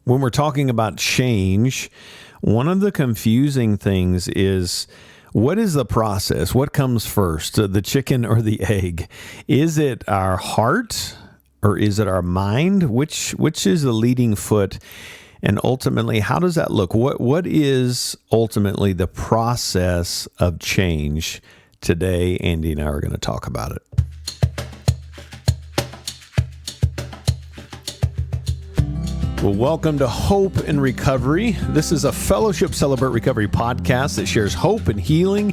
When we're talking about change, one of the confusing things is, what is the process? What comes first, the chicken or the egg? Is it our heart or is it our mind? Which is the leading foot? And ultimately, how does that look? What is ultimately the process of change? Today, Andy and I are going to talk about it. Well, welcome to Hope and Recovery. This is a Fellowship Celebrate Recovery podcast that shares hope and healing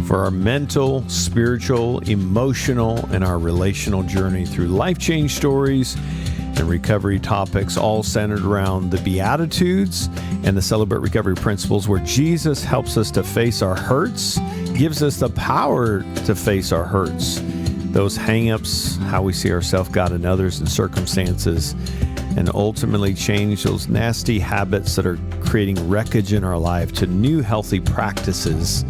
for our mental, spiritual, emotional, and our relational journey through life change stories and recovery topics, all centered around the Beatitudes and the Celebrate Recovery principles, where Jesus helps us to face our hurts, gives us the power to face our hurts, those hang-ups, how we see ourselves, God, and others, and circumstances, and ultimately change those nasty habits that are creating wreckage in our life to new healthy practices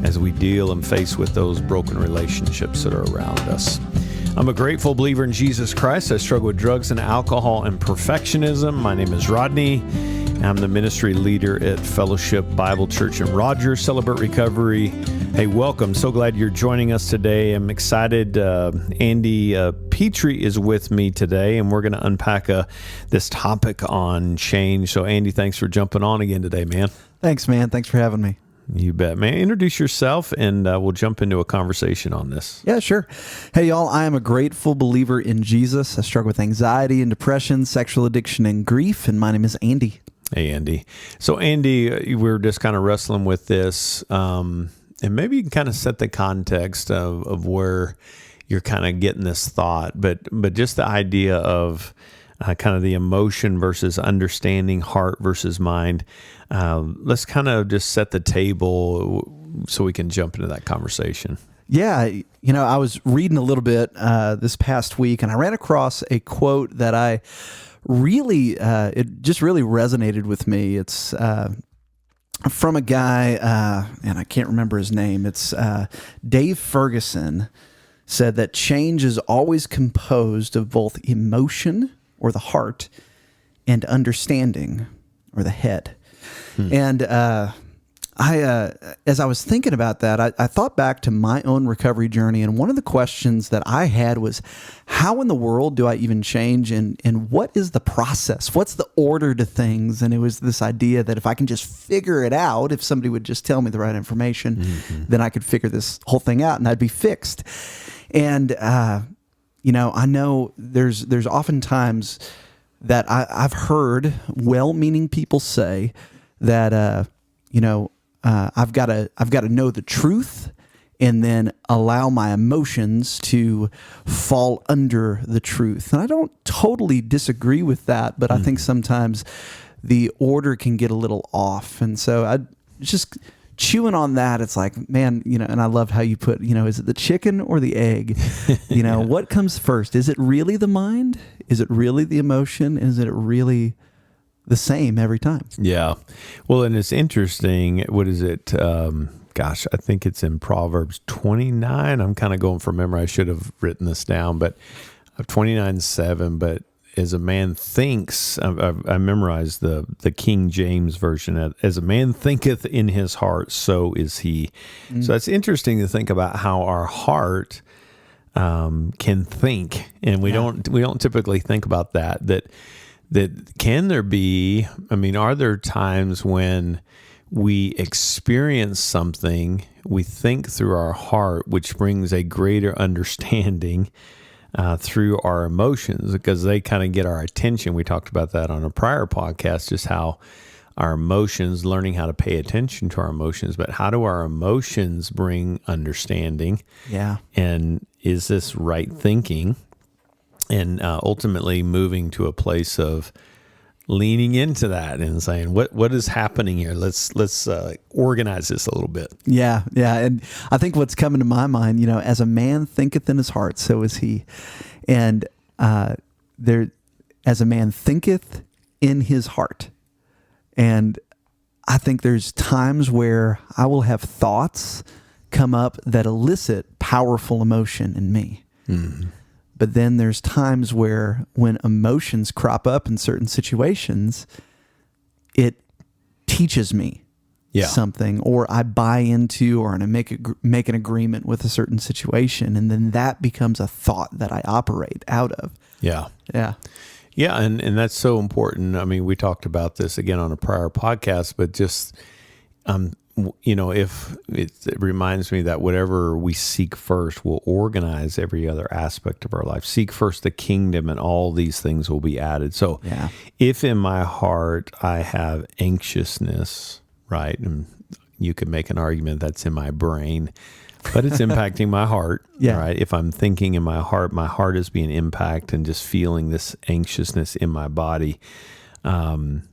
as we deal and face with those broken relationships that are around us. I'm a grateful believer in Jesus Christ. I struggle with drugs and alcohol and perfectionism. My name is Rodney. I'm the ministry leader at Fellowship Bible Church in Rogers, Celebrate Recovery. Hey, welcome. So glad you're joining us today. I'm excited. Andy Petrie is with me today, and we're going to unpack this topic on change. So, Andy, thanks for jumping on again today, man. Thanks, man. Thanks for having me. You bet, man. Introduce yourself, and we'll jump into a conversation on this. Yeah, sure. Hey, y'all, I am a grateful believer in Jesus. I struggle with anxiety and depression, sexual addiction, and grief, and my name is Andy. Hey, Andy. So, Andy, we're just kind of wrestling with this, and maybe you can kind of set the context of where you're kind of getting this thought, but just the idea of kind of the emotion versus understanding, heart versus mind. Let's kind of just set the table so we can jump into that conversation. Yeah, I was reading a little bit this past week, and I ran across a quote that I really, it just really resonated with me. It's from a guy, and I can't remember his name. It's Dave Ferguson said that change is always composed of both emotion, or the heart, and understanding, or the head. And as I was thinking about that, I thought back to my own recovery journey, and one of the questions that I had was, how in the world do I even change, and what is the process? What's the order to things? And it was this idea that if I can just figure it out, if somebody would just tell me the right information, then I could figure this whole thing out and I'd be fixed. And I know there's oftentimes that I've heard well-meaning people say that I've got to know the truth and then allow my emotions to fall under the truth. And I don't totally disagree with that, but I think sometimes the order can get a little off. And so I just chewing on that, it's like, man, and I loved how you put, is it the chicken or the egg? Yeah. What comes first? Is it really the mind? Is it really the emotion? Is it really the same every time? Yeah. Well, and it's interesting. What is it? I think it's in Proverbs 29. I'm kind of going from memory. I should have written this down, but 29:7. But as a man thinks, I memorized the King James version. As a man thinketh in his heart, so is he. So it's interesting to think about how our heart can think, and we don't typically think about that can there be, are there times when we experience something, we think through our heart, which brings a greater understanding through our emotions, because they kind of get our attention. We talked about that on a prior podcast, just how our emotions, learning how to pay attention to our emotions, but how do our emotions bring understanding? Yeah. And is this right thinking? And ultimately moving to a place of leaning into that and saying, what is happening here? Let's organize this a little bit. Yeah. And I think what's coming to my mind, as a man thinketh in his heart, so is he. And as a man thinketh in his heart. And I think there's times where I will have thoughts come up that elicit powerful emotion in me. But then there's times where when emotions crop up in certain situations, it teaches me something, or I buy into, or I make an agreement with a certain situation, and then that becomes a thought that I operate out of. Yeah. Yeah. Yeah, and that's so important. I mean, we talked about this again on a prior podcast, but just, if it reminds me that whatever we seek first will organize every other aspect of our life. Seek first the kingdom, and all these things will be added. So if in my heart I have anxiousness, right, and you could make an argument that's in my brain, but it's impacting my heart, right? If I'm thinking in my heart is being impacted and just feeling this anxiousness in my body. Then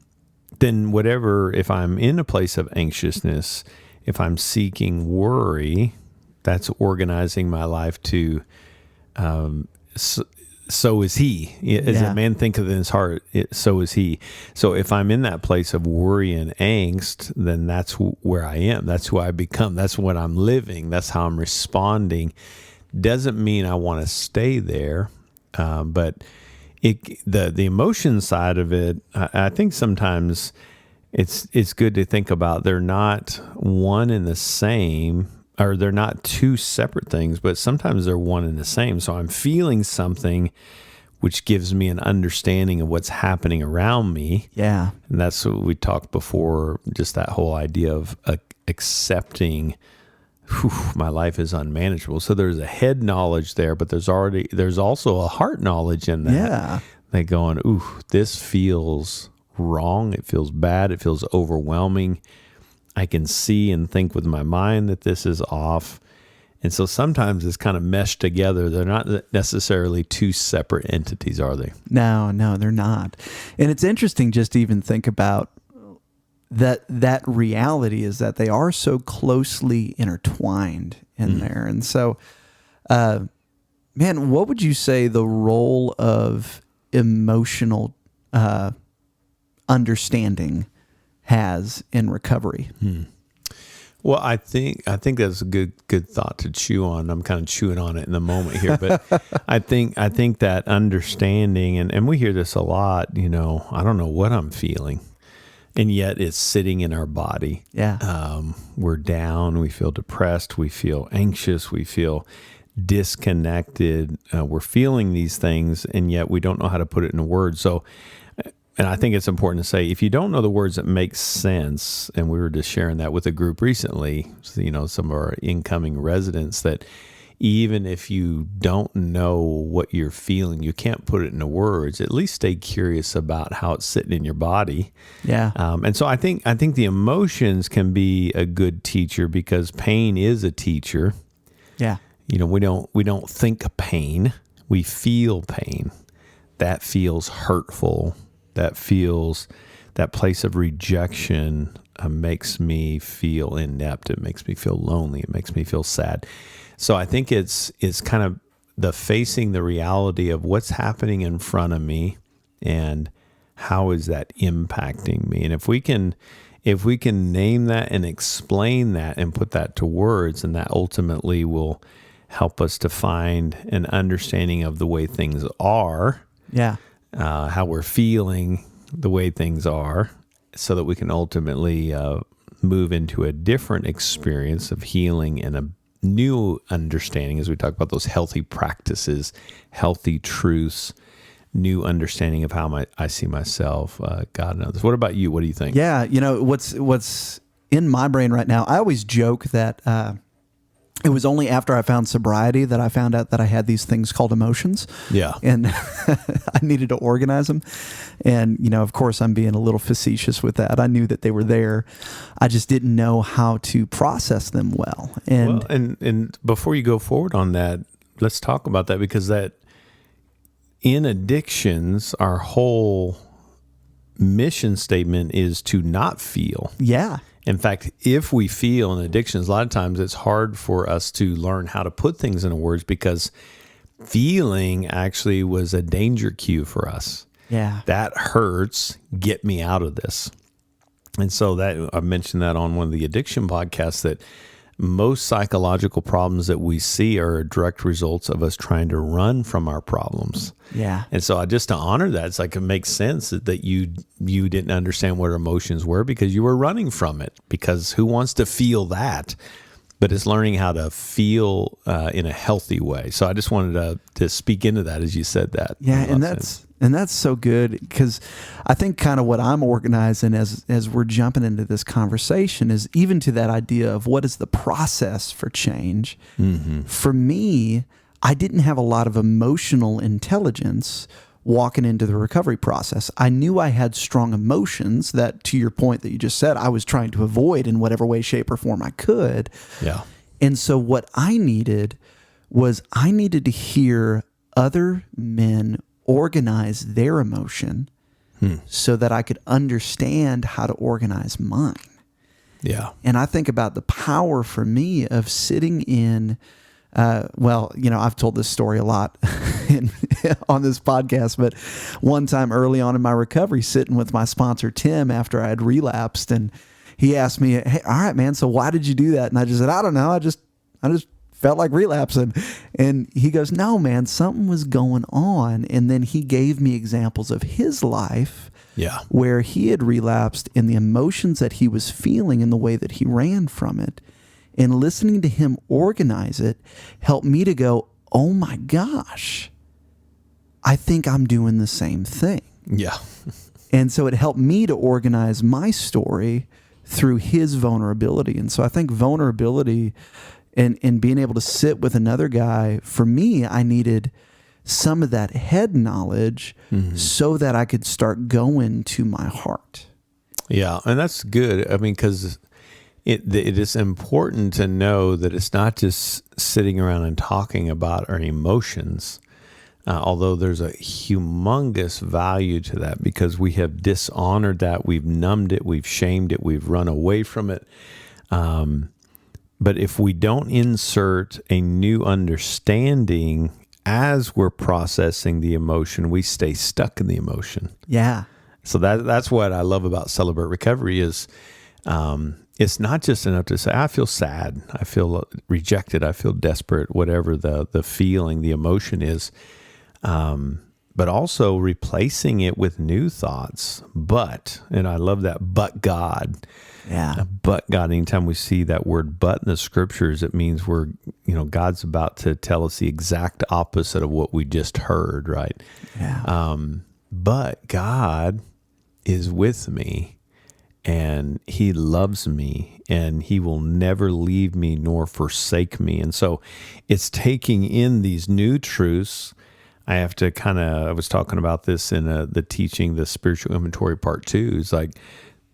if I'm in a place of anxiousness, if I'm seeking worry, that's organizing my life to, so is he. As a man thinketh in his heart, so is he. So if I'm in that place of worry and angst, then that's where I am. That's who I become. That's what I'm living. That's how I'm responding. Doesn't mean I want to stay there, but the emotion side of it, I think sometimes it's good to think about. They're not one and the same, or they're not two separate things, but sometimes they're one and the same. So I'm feeling something which gives me an understanding of what's happening around me. Yeah. And that's what we talked before, just that whole idea of accepting my life is unmanageable. So there's a head knowledge there, but there's also a heart knowledge in that. Yeah. Like going, this feels wrong. It feels bad. It feels overwhelming. I can see and think with my mind that this is off. And so sometimes it's kind of meshed together. They're not necessarily two separate entities, are they? No, they're not. And it's interesting just to even think about that reality is that they are so closely intertwined in there. And so, man, what would you say the role of emotional understanding has in recovery? Well, I think that's a good thought to chew on. I'm kind of chewing on it in the moment here, but I think that understanding, and we hear this a lot, I don't know what I'm feeling, and yet it's sitting in our body. Yeah. We're down, we feel depressed, we feel anxious, we feel disconnected. We're feeling these things, and yet we don't know how to put it into words. So, and I think it's important to say, if you don't know the words that make sense, and we were just sharing that with a group recently, some of our incoming residents, that even if you don't know what you're feeling, you can't put it into words, at least stay curious about how it's sitting in your body. Yeah. And so I think the emotions can be a good teacher, because pain is a teacher. Yeah. We don't think pain, we feel pain. That feels hurtful. That place of rejection makes me feel inept. It makes me feel lonely. It makes me feel sad. So I think it's kind of the facing the reality of what's happening in front of me and how is that impacting me. And if we can name that and explain that and put that to words, and that ultimately will help us to find an understanding of the way things are. Yeah. How we're feeling, the way things are, so that we can ultimately move into a different experience of healing and a new understanding, as we talk about those healthy practices, healthy truths, new understanding of how I see myself, God and others. What about you? What do you think? Yeah, what's in my brain right now, I always joke that it was only after I found sobriety that I found out that I had these things called emotions. Yeah. And I needed to organize them. And, of course, I'm being a little facetious with that. I knew that they were there. I just didn't know how to process them well. And before you go forward on that, let's talk about that, because that in addictions, our whole mission statement is to not feel. Yeah. In fact, if we feel in addictions, a lot of times it's hard for us to learn how to put things into words, because feeling actually was a danger cue for us. Yeah. That hurts. Get me out of this. And so that I mentioned that on one of the addiction podcasts, that most psychological problems that we see are direct results of us trying to run from our problems. Yeah. And so just to honor that, it's like it makes sense that you didn't understand what our emotions were because you were running from it. Because who wants to feel that? But it's learning how to feel in a healthy way. So I just wanted to speak into that as you said that. Yeah, and that's so good, because I think kind of what I'm organizing as we're jumping into this conversation is even to that idea of what is the process for change. Mm-hmm. For me, I didn't have a lot of emotional intelligence walking into the recovery process. I knew I had strong emotions that, to your point that you just said, I was trying to avoid in whatever way, shape, or form I could. Yeah. And so what I needed to hear other men organize their emotion so that I could understand how to organize mine. Yeah. And I think about the power for me of sitting in, I've told this story a lot on this podcast, but one time early on in my recovery, sitting with my sponsor, Tim, after I had relapsed, and he asked me, "Hey, all right, man, so why did you do that?" And I just said, "I don't know. I just felt like relapsing." And he goes, "No, man, something was going on." And then he gave me examples of his life where he had relapsed and the emotions that he was feeling and the way that he ran from it. And listening to him organize it helped me to go, oh my gosh, I think I'm doing the same thing. Yeah. And so it helped me to organize my story through his vulnerability. And so I think vulnerability and being able to sit with another guy, for me, I needed some of that head knowledge so that I could start going to my heart. Yeah, and that's good. I mean, because it is important to know that it's not just sitting around and talking about our emotions, although there's a humongous value to that because we have dishonored that, we've numbed it, we've shamed it, we've run away from it. But if we don't insert a new understanding as we're processing the emotion, we stay stuck in the emotion. Yeah. So that's what I love about Celebrate Recovery is it's not just enough to say, I feel sad, I feel rejected, I feel desperate, whatever the feeling, the emotion is, but also replacing it with new thoughts. And I love that, but God. Yeah. But God, anytime we see that word but in the scriptures, it means God's about to tell us the exact opposite of what we just heard, right? Yeah. But God is with me and he loves me and he will never leave me nor forsake me. And so it's taking in these new truths. I have to I was talking about this in the teaching, the spiritual inventory part 2. It's like,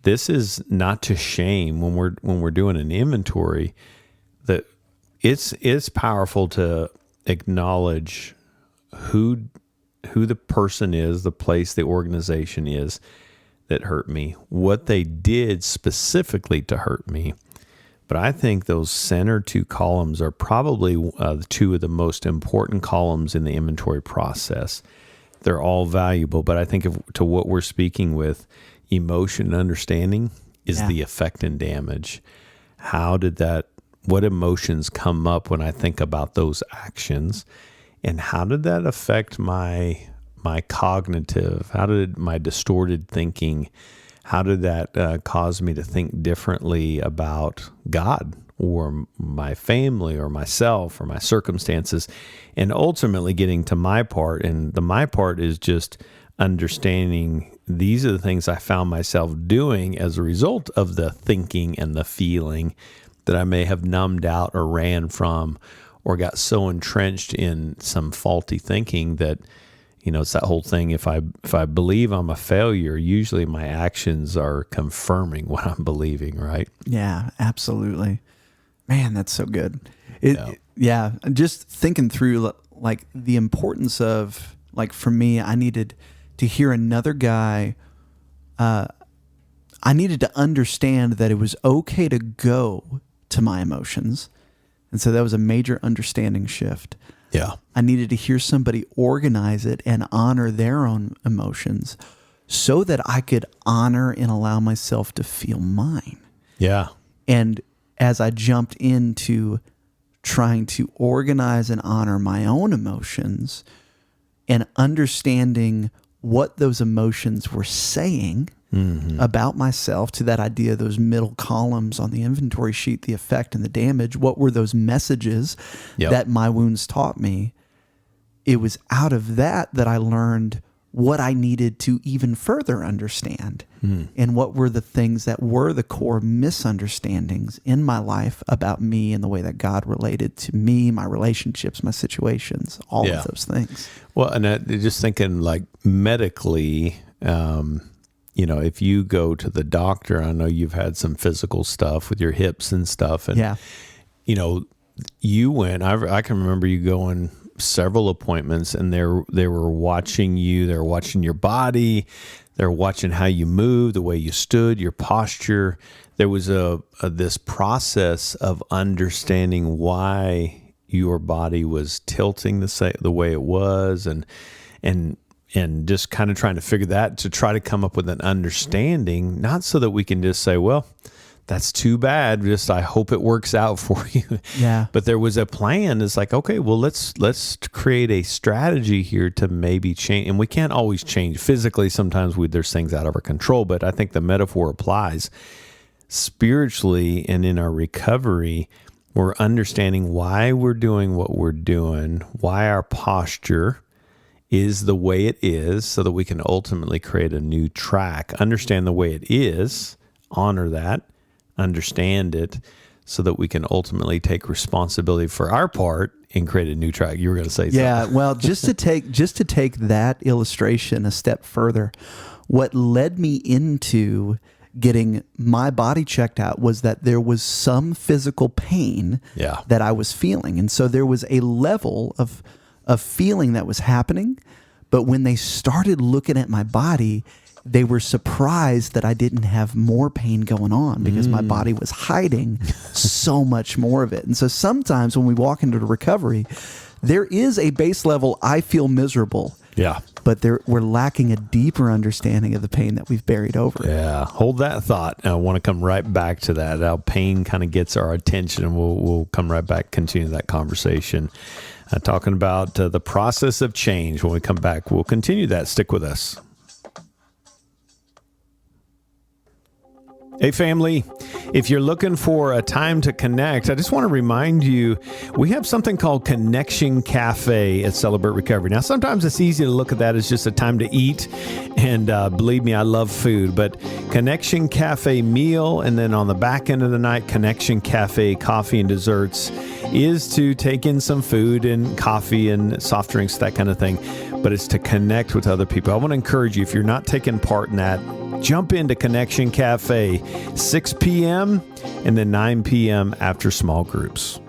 this is not to shame when we're doing an inventory, that it's powerful to acknowledge who the person is, the place, the organization is that hurt me, what they did specifically to hurt me. But I think those center 2 columns are probably 2 of the most important columns in the inventory process. They're all valuable, but I think to what we're speaking with, emotion and understanding is the effect and damage. What emotions come up when I think about those actions, and how did that affect my cognitive? How did my distorted thinking, how did that cause me to think differently about God or my family or myself or my circumstances? And ultimately getting to my part, and my part is just understanding these are the things I found myself doing as a result of the thinking and the feeling that I may have numbed out or ran from or got so entrenched in some faulty thinking that, it's that whole thing. If I believe I'm a failure, usually my actions are confirming what I'm believing, right? Yeah, absolutely. Man, that's so good. Just thinking through like the importance of, like, for me, I needed to hear another guy. I needed to understand that it was okay to go to my emotions. And so that was a major understanding shift. Yeah. I needed to hear somebody organize it and honor their own emotions so that I could honor and allow myself to feel mine. Yeah. And as I jumped into trying to organize and honor my own emotions and understanding what those emotions were saying about myself, to that idea, those middle columns on the inventory sheet, the effect and the damage, what were those messages that my wounds taught me? It was out of that I learned what I needed to even further understand, and what were the things that were the core misunderstandings in my life about me and the way that God related to me, my relationships, my situations, all of those things. Well, and just thinking like medically, if you go to the doctor, I know you've had some physical stuff with your hips and stuff, and you went. I can remember you going several appointments, and they were watching you. They were watching your body. They were watching how you moved, the way you stood, your posture. There was this process of understanding why your body was tilting the way it was, and just kind of trying to figure that, to try to come up with an understanding, not so that we can just say, well, that's too bad. Just, I hope it works out for you. Yeah. But there was a plan. It's like, okay, well, let's create a strategy here to maybe change. And we can't always change physically. Sometimes there's things out of our control, but I think the metaphor applies spiritually, and in our recovery. We're understanding why we're doing what we're doing, why our posture is the way it is, so that we can ultimately create a new track. Understand the way it is, honor that, understand it, so that we can ultimately take responsibility for our part and create a new track. You were going to say something. Yeah, well, just to take that illustration a step further, what led me into getting my body checked out was that there was some physical pain that I was feeling. And so there was a level of feeling that was happening. But when they started looking at my body, they were surprised that I didn't have more pain going on, because my body was hiding so much more of it. And so sometimes when we walk into the recovery, there is a base level, I feel miserable. Yeah. But we're lacking a deeper understanding of the pain that we've buried over. Yeah. Hold that thought. I want to come right back to that. How pain kind of gets our attention, and we'll come right back, continue that conversation. Talking about the process of change. When we come back, we'll continue that. Stick with us. Hey, family, if you're looking for a time to connect, I just want to remind you, we have something called Connection Cafe at Celebrate Recovery. Now, sometimes it's easy to look at that as just a time to eat, and believe me, I love food, but Connection Cafe meal, and then on the back end of the night, Connection Cafe coffee and desserts, is to take in some food and coffee and soft drinks, that kind of thing, but it's to connect with other people. I want to encourage you, if you're not taking part in that, jump into Connection Cafe, 6 p.m. and then 9 p.m. after small groups.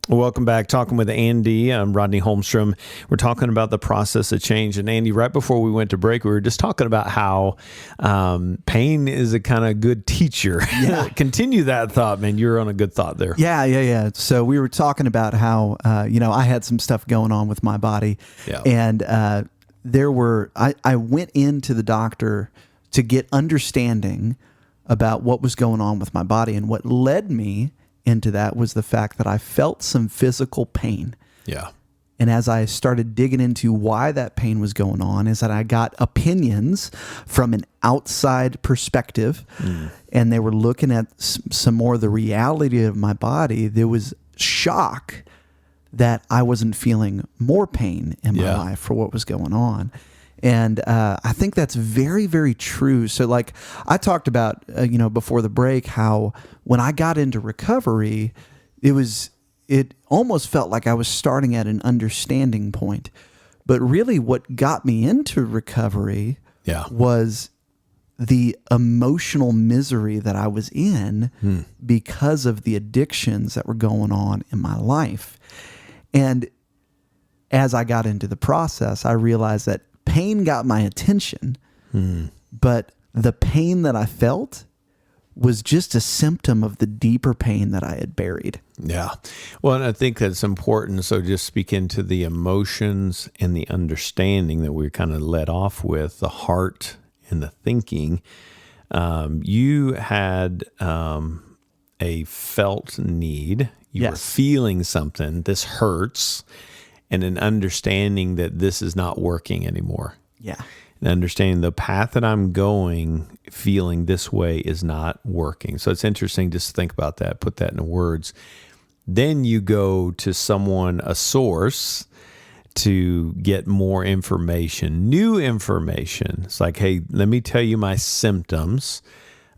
Welcome back. Talking with Andy. I'm Rodney Holmstrom. We're talking about the process of change. And Andy, right before we went to break, we were just talking about how pain is a kind of good teacher. Yeah. Continue that thought, man. You're on a good thought there. Yeah. So we were talking about how, I had some stuff going on with my body. Yeah. And I went into the doctor to get understanding about what was going on with my body. And what led me into that was the fact that I felt some physical pain. Yeah. And as I started digging into why that pain was going on, is that I got opinions from an outside perspective, and they were looking at some more of the reality of my body. There was shock that I wasn't feeling more pain in my life for what was going on. And I think that's very, very true. So like I talked about, before the break, how when I got into recovery, it almost felt like I was starting at an understanding point. But really what got me into recovery was the emotional misery that I was in because of the addictions that were going on in my life. And as I got into the process, I realized that pain got my attention, but the pain that I felt was just a symptom of the deeper pain that I had buried. Yeah. Well, and I think that's important. So just speak into the emotions and the understanding that we kind of led off with, the heart and the thinking. You had a felt need. You were feeling something. This hurts, and an understanding that this is not working anymore. Yeah. And understanding the path that I'm going, feeling this way is not working. So it's interesting just to think about that, put that into words. Then you go to someone, a source, to get more information, new information. It's like, hey, let me tell you my symptoms,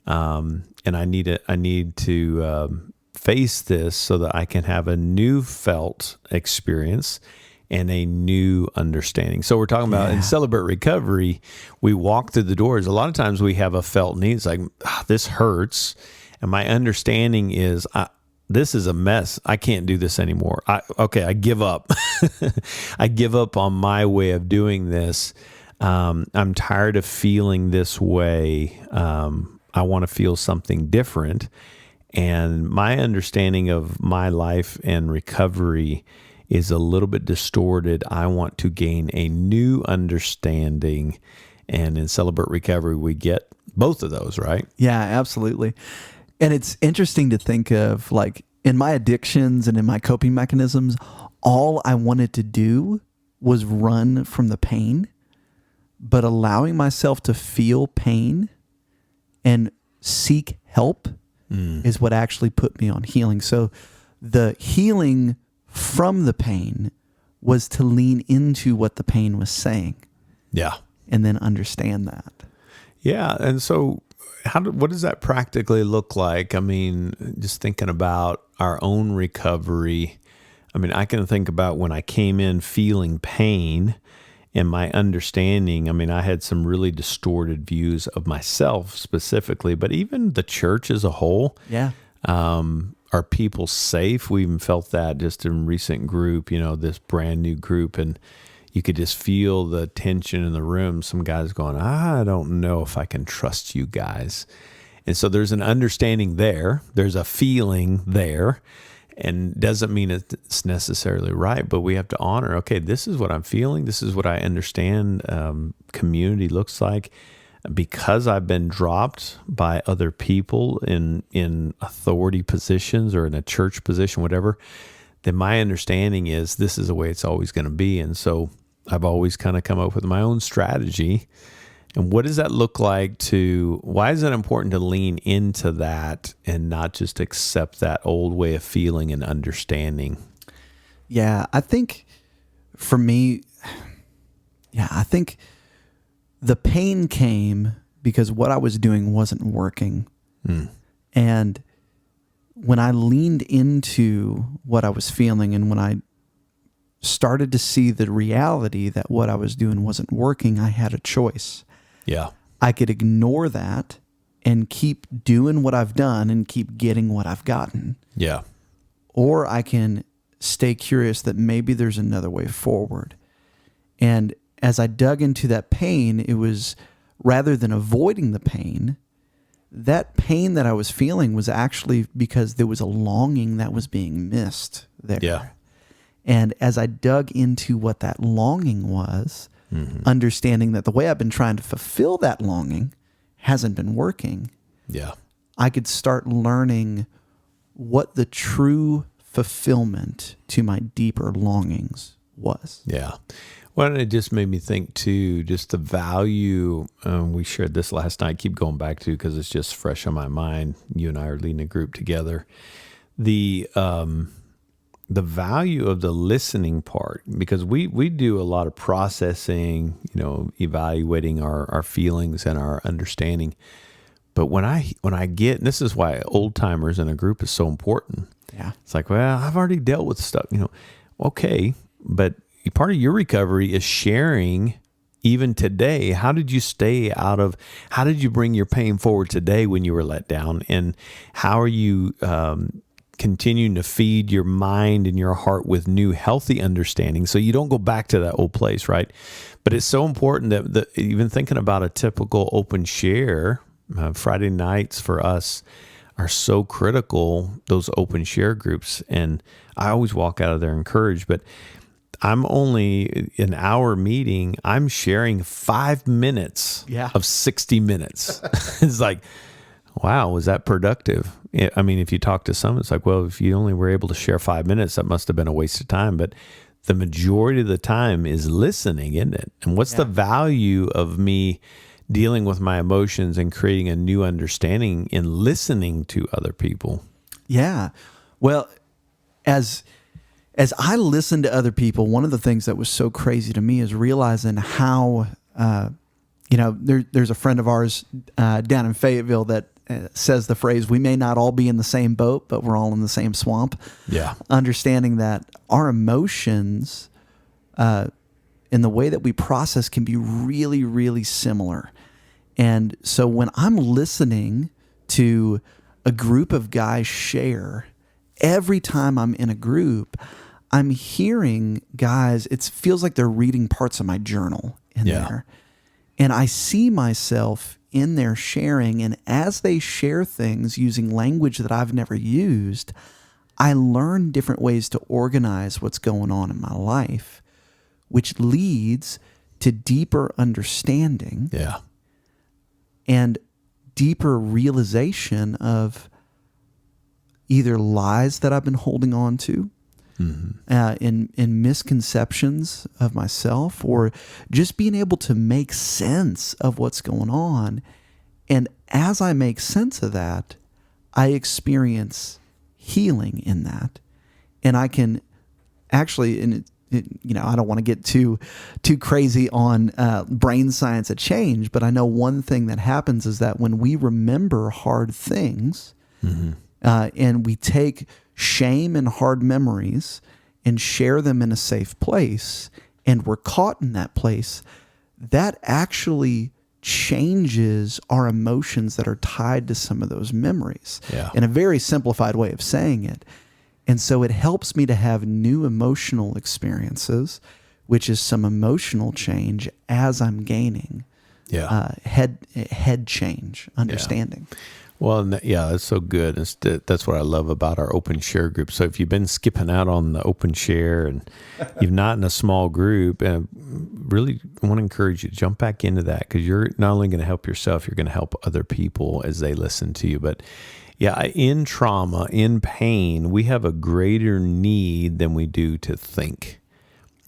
and I need to face this so that I can have a new felt experience and a new understanding. So we're talking about in Celebrate Recovery, we walk through the doors. A lot of times we have a felt need. It's like, this hurts. And my understanding is, this is a mess. I can't do this anymore. I give up. I give up on my way of doing this. I'm tired of feeling this way. I want to feel something different. And my understanding of my life and recovery is a little bit distorted. I want to gain a new understanding. And in Celebrate Recovery, we get both of those, right? Yeah, absolutely. And it's interesting to think of, like, in my addictions and in my coping mechanisms, all I wanted to do was run from the pain, but allowing myself to feel pain and seek help is what actually put me on healing. So the healing from the pain was to lean into what the pain was saying. Yeah. And then understand that. Yeah. And so what does that practically look like? I mean, just thinking about our own recovery. I mean, I can think about when I came in feeling pain and my understanding. I mean, I had some really distorted views of myself specifically, but even the church as a whole. Yeah. Are people safe? We even felt that just in recent group, this brand new group, and you could just feel the tension in the room. Some guys going, I don't know if I can trust you guys. And so there's an understanding there. There's a feeling there, and doesn't mean it's necessarily right, but we have to honor, okay, this is what I'm feeling. This is what I understand community looks like. Because I've been dropped by other people in authority positions or in a church position, whatever, then my understanding is this is the way it's always going to be. And so I've always kind of come up with my own strategy. And what does that look like why is it important to lean into that and not just accept that old way of feeling and understanding? Yeah, I think for me, the pain came because what I was doing wasn't working. And when I leaned into what I was feeling and when I started to see the reality that what I was doing wasn't working, I had a choice. Yeah. I could ignore that and keep doing what I've done and keep getting what I've gotten. Yeah. Or I can stay curious that maybe there's another way forward. And as I dug into that pain, it was rather than avoiding the pain, that pain that I was feeling was actually because there was a longing that was being missed there. Yeah. And as I dug into what that longing was, understanding that the way I've been trying to fulfill that longing hasn't been working. Yeah. I could start learning what the true fulfillment to my deeper longings was. Yeah. Well, and it just made me think too, just the value, we shared this last night, keep going back to because it's just fresh on my mind. You and I are leading a group together. The value of the listening part, because we do a lot of processing, evaluating our feelings and our understanding. But when I get, and this is why old timers in a group is so important. Yeah. It's like, well, I've already dealt with stuff, okay, but part of your recovery is sharing even today. How did you bring your pain forward today when you were let down? And how are you continuing to feed your mind and your heart with new healthy understanding so you don't go back to that old place, right? But it's so important that even thinking about a typical open share, Friday nights for us are so critical, those open share groups. And I always walk out of there encouraged, but I'm only an hour meeting. I'm sharing 5 minutes of 60 minutes. It's like, wow, was that productive? I mean, if you talk to some, it's like, well, if you only were able to share 5 minutes, that must have been a waste of time. But the majority of the time is listening, isn't it? And what's the value of me dealing with my emotions and creating a new understanding in listening to other people? Yeah. Well, as I listen to other people, one of the things that was so crazy to me is realizing how, there's a friend of ours down in Fayetteville that says the phrase, we may not all be in the same boat, but we're all in the same swamp. Yeah. Understanding that our emotions in the way that we process can be really, really similar. And so when I'm listening to a group of guys share, every time I'm in a group, I'm hearing guys, it feels like they're reading parts of my journal in there. And I see myself in their sharing, and as they share things using language that I've never used, I learn different ways to organize what's going on in my life, which leads to deeper understanding and deeper realization of either lies that I've been holding on to, in misconceptions of myself, or just being able to make sense of what's going on. And as I make sense of that, I experience healing in that. And I can actually, I don't want to get too crazy on brain science of change, but I know one thing that happens is that when we remember hard things, and we take shame and hard memories and share them in a safe place, and we're caught in that place, that actually changes our emotions that are tied to some of those memories in a very simplified way of saying it. And so it helps me to have new emotional experiences, which is some emotional change as I'm gaining head change, understanding. Well, that's so good. That's what I love about our open share group. So if you've been skipping out on the open share and you're not in a small group, really want to encourage you to jump back into that, because you're not only going to help yourself, you're going to help other people as they listen to you. But in trauma, in pain, we have a greater need than we do to think.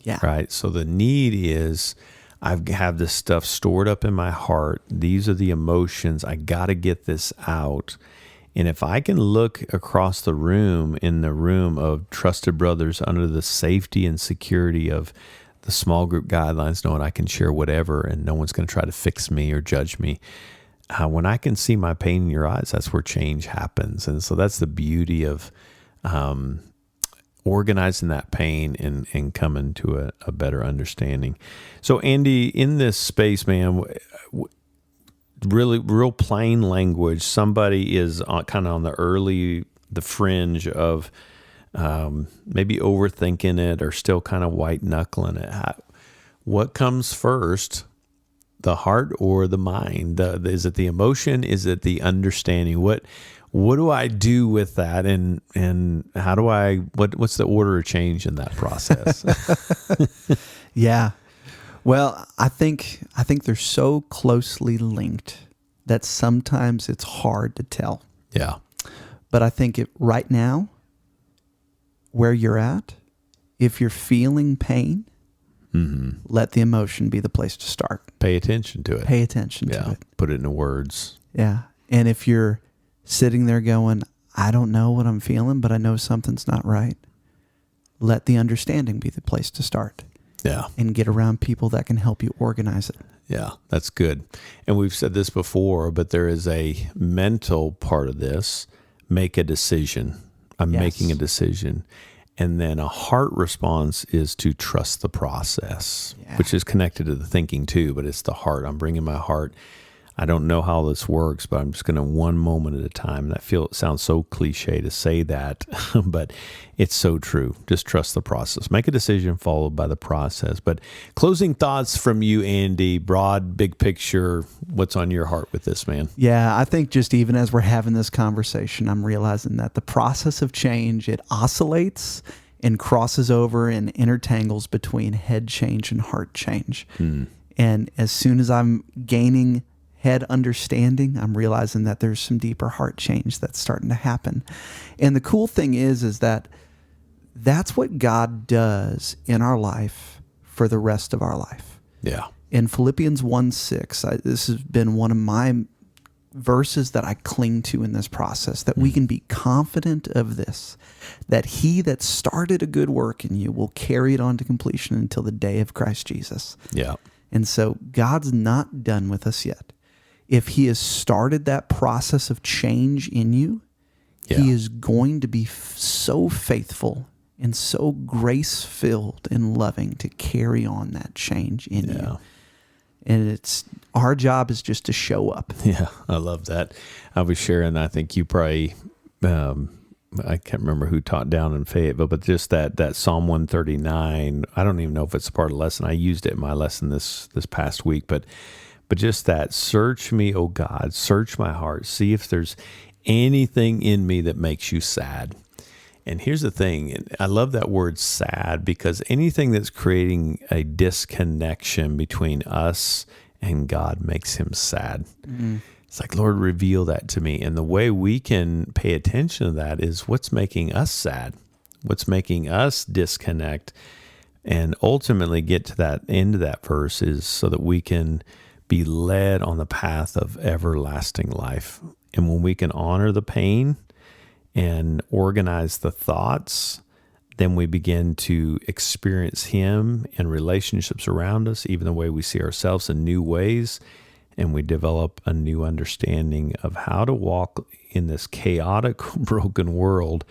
Yeah. Right. So the need is, I have this stuff stored up in my heart. These are the emotions. I got to get this out. And if I can look across the room, in the room of trusted brothers under the safety and security of the small group guidelines, knowing I can share whatever and no one's going to try to fix me or judge me. When I can see my pain in your eyes, that's where change happens. And so that's the beauty of organizing that pain and coming to a better understanding. So Andy, in this space, man, really real plain language, somebody is kind of on the fringe of maybe overthinking it or still kind of white knuckling it. What comes first, the heart or the mind? Is it the emotion? Is it the understanding? What do I do with that, and how do what's the order of change in that process? Yeah. Well, I think they're so closely linked that sometimes it's hard to tell. Yeah. But I think right now, where you're at, if you're feeling pain, let the emotion be the place to start. Pay attention to it. Pay attention to it. Put it into words. Yeah. And if you're sitting there going, I don't know what I'm feeling, but I know something's not right, let the understanding be the place to start. Yeah. And get around people that can help you organize it. Yeah, that's good. And we've said this before, but there is a mental part of this. Make a decision. I'm making a decision. And then a heart response is to trust the process, which is connected to the thinking too, but it's the heart. I'm bringing my heart. I don't know how this works, but I'm just going to one moment at a time. And it sounds so cliche to say that, but it's so true. Just trust the process. Make a decision followed by the process. But closing thoughts from you, Andy, broad, big picture, what's on your heart with this, man? Yeah, I think just even as we're having this conversation, I'm realizing that the process of change, it oscillates and crosses over and intertangles between head change and heart change. And as soon as I'm gaining head understanding, I'm realizing that there's some deeper heart change that's starting to happen. And the cool thing is that that's what God does in our life for the rest of our life. Yeah. In Philippians 1:6, this has been one of my verses that I cling to in this process, that we can be confident of this, that he that started a good work in you will carry it on to completion until the day of Christ Jesus. Yeah. And so God's not done with us yet. If he has started that process of change in you, he is going to be so faithful and so grace-filled and loving to carry on that change in you. And it's our job is just to show up. Yeah, I love that. I was sharing, I think you probably, I can't remember who taught down in Fayetteville, but just that Psalm 139, I don't even know if it's a part of the lesson. I used it in my lesson this past week, but just that, search me, O God, search my heart, see if there's anything in me that makes you sad. And here's the thing, I love that word sad, because anything that's creating a disconnection between us and God makes him sad. It's like, Lord, reveal that to me. And the way we can pay attention to that is what's making us sad, what's making us disconnect, and ultimately get to that end of that verse is so that we can be led on the path of everlasting life. And when we can honor the pain and organize the thoughts, then we begin to experience him and relationships around us, even the way we see ourselves in new ways. And we develop a new understanding of how to walk in this chaotic, broken world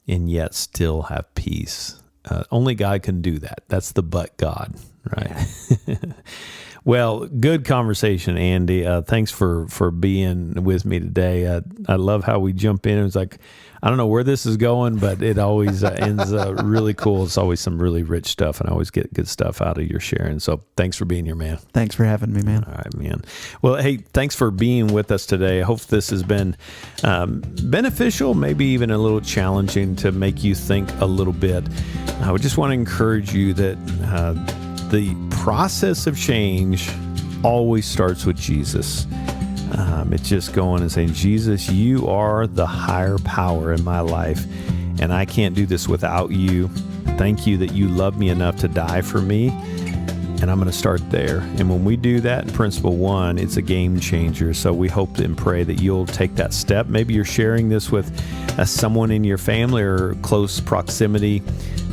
and yet still have peace. Only God can do that. That's the but God, right? Yeah. Well, good conversation, Andy. Thanks for being with me today. I love how we jump in. It's like, I don't know where this is going, but it always ends really cool. It's always some really rich stuff, and I always get good stuff out of your sharing. So thanks for being here, man. Thanks for having me, man. All right, man. Well, hey, thanks for being with us today. I hope this has been beneficial, maybe even a little challenging to make you think a little bit. I would just want to encourage you that the process of change always starts with Jesus. It's just going and saying, Jesus, you are the higher power in my life, and I can't do this without you. Thank you that you love me enough to die for me, and I'm going to start there. And when we do that in Principle 1, it's a game changer. So we hope and pray that you'll take that step. Maybe you're sharing this with someone in your family or close proximity.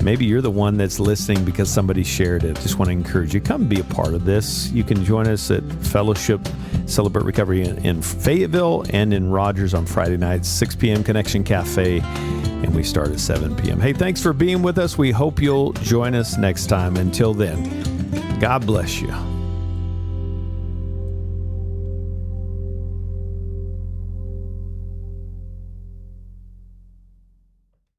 Maybe you're the one that's listening because somebody shared it. Just want to encourage you, come be a part of this. You can join us at Fellowship Celebrate Recovery in Fayetteville and in Rogers on Friday nights, 6 p.m. Connection Cafe, and we start at 7 p.m. Hey, thanks for being with us. We hope you'll join us next time. Until then, God bless you.